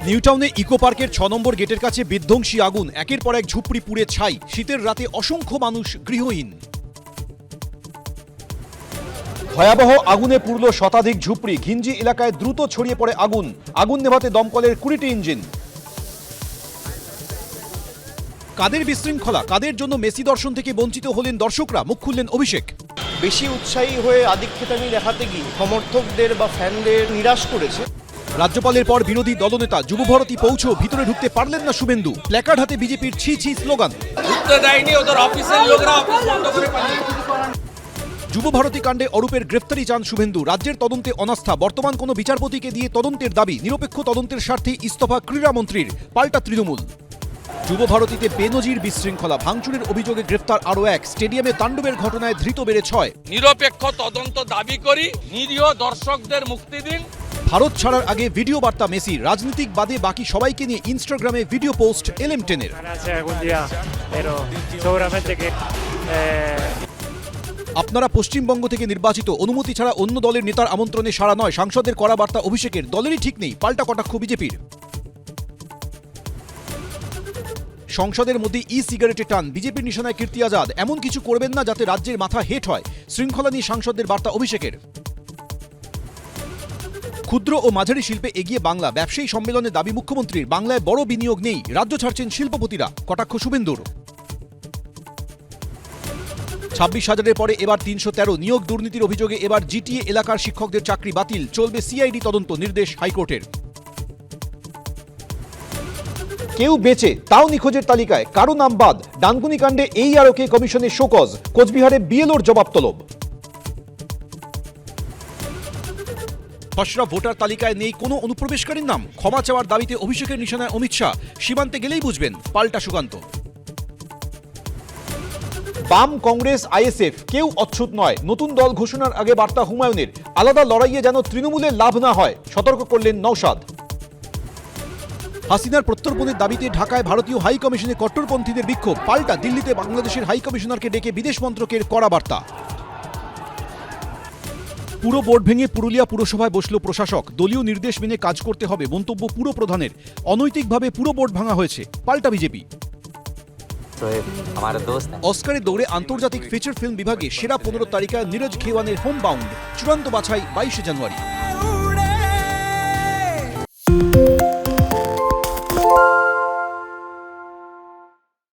নিউটাউনে eco পার্কের ৬ নম্বর গেটের কাছে বিধ্বংসী আগুন, একের পর এক ঝুপড়ি পুড়ে ছাই। শীতের রাতে অসংখ্য মানুষ গৃহহীন। ভয়াবহ আগুনে পুড়ল শতাধিক ঝুপড়ি। ঘিঞ্জি এলাকায় দ্রুত ছড়িয়ে পড়ে আগুন। আগুন নেভাতে দমকলের ২০টি ইঞ্জিন। কাদের বিশৃঙ্খলা, কাদের জন্য মেসি দর্শন থেকে বঞ্চিত হলেন দর্শকরা, মুখ খুললেন অভিষেক। বেশি উৎসাহী হয়ে আদিক্ষেতামি দেখাতে গিয়ে সমর্থকদের বা ফ্যানদের নিরাশ করেছে। রাজ্যপালের পর বিরোধী দলনেতা যুবভারতী পৌঁছেও ভিতরে ঢুকতে পারলেন না শুভেন্দু। প্ল্যাকার্ড হাতে বিজেপির ছি ছি স্লোগান। যুবভারতী কাণ্ডে অরূপের গ্রেফতারি চান শুভেন্দু। রাজ্যের তদন্তে অনাস্থা, বর্তমান কোনো বিচারপতিকে দিয়ে তদন্তের দাবি। নিরপেক্ষ তদন্তের স্বার্থে ইস্তফা ক্রীড়ামন্ত্রীর, পাল্টা তৃণমূল। যুবভারতীতে বেনজির বিশৃঙ্খলা, ভাঙচুরের অভিযোগে গ্রেফতার আরও এক। স্টেডিয়ামে তাণ্ডবের ঘটনায় ধৃত বেড়ে ৬। নিরপেক্ষ তদন্ত দাবি করি, নিরীহ দর্শকদের মুক্তি দিন। ভারত ছাড়ার আগে ভিডিও বার্তা মেসি। রাজনীতিক বাদে বাকি সবাইকে নিয়ে ইনস্টাগ্রামে ভিডিও পোস্ট LM10-এর। আপনারা পশ্চিমবঙ্গ থেকে নির্বাচিত, অনুমতি ছাড়া অন্য দলের নেতার আমন্ত্রণে সাড়া নয়। সাংসদের কড়া বার্তা অভিষেকের। দলেরই ঠিক নেই, পাল্টা কটাক্ষ বিজেপির। সংসদের মধ্যে সিগারেটে টান, বিজেপির নিশানায় কীর্তি আজাদ। এমন কিছু করবেন না যাতে রাজ্যের মাথা হেট হয়, শৃঙ্খলা নিয়ে সাংসদদের বার্তা অভিষেকের। ক্ষুদ্র ও মাঝারি শিল্পে এগিয়ে বাংলা, ব্যবসায়ী সম্মেলনে দাবি মুখ্যমন্ত্রীর। বাংলায় বড় বিনিয়োগ নেই, রাজ্য ছাড়ছেন শিল্পপতিরা, কটাক্ষ শুভেন্দুর। ২৬,০০০-এর পরে এবার ৩১৩। নিয়োগ দুর্নীতির অভিযোগে এবার জিটিএ এলাকার শিক্ষকদের চাকরি বাতিল। চলবে সিআইডি তদন্ত, নির্দেশ হাইকোর্টের। কেউ বেঁচে, তাও নিখোঁজের তালিকায়, কারো নাম বাদ। ডানকুনি কাণ্ডে AROকে কমিশনের শোকজ। কোচবিহারে BLOর জবাব তলব। খসড়া ভোটার তালিকায় নেই কোনো অনুপ্রবেশকারীর নাম। ক্ষমা চাওয়ার দাবিতে অভিষেকের নিশানায় অমিত শাহ। সীমান্তে গেলেই বুঝবেন, পাল্টা সুকান্ত। বাম, কংগ্রেস, ISF কেউ অচ্ছুত নয়। নতুন দল ঘোষণার আগে বার্তা হুমায়ুনের। আলাদা লড়াইয়ে যেন তৃণমূলের লাভ না হয়, সতর্ক করলেন নওশাদ। হাসিনার প্রত্যর্পণের দাবিতে ঢাকায় ভারতীয় হাই কমিশনে কট্টরপন্থীদের বিক্ষোভ। পাল্টা দিল্লিতে বাংলাদেশের হাই কমিশনারকে ডেকে বিদেশ মন্ত্রকের কড়া বার্তা। পুরো বোর্ড ভেঙে পুরুলিয়া পুরসভায় বসল প্রশাসক। দলীয় নির্দেশ মেনে কাজ করতে হবে, মন্তব্য পুর প্রধানের। অনৈতিকভাবে পুরো বোর্ড ভাঙা হয়েছে, পাল্টা বিজেপি। অস্কারের দৌড়ে আন্তর্জাতিক ফিচার ফিল্ম বিভাগে সেরা 15 তালিকায় নীরজ খেওয়ানের হোম বাউন্ড। চূড়ান্ত বাছাই 22শে জানুয়ারি।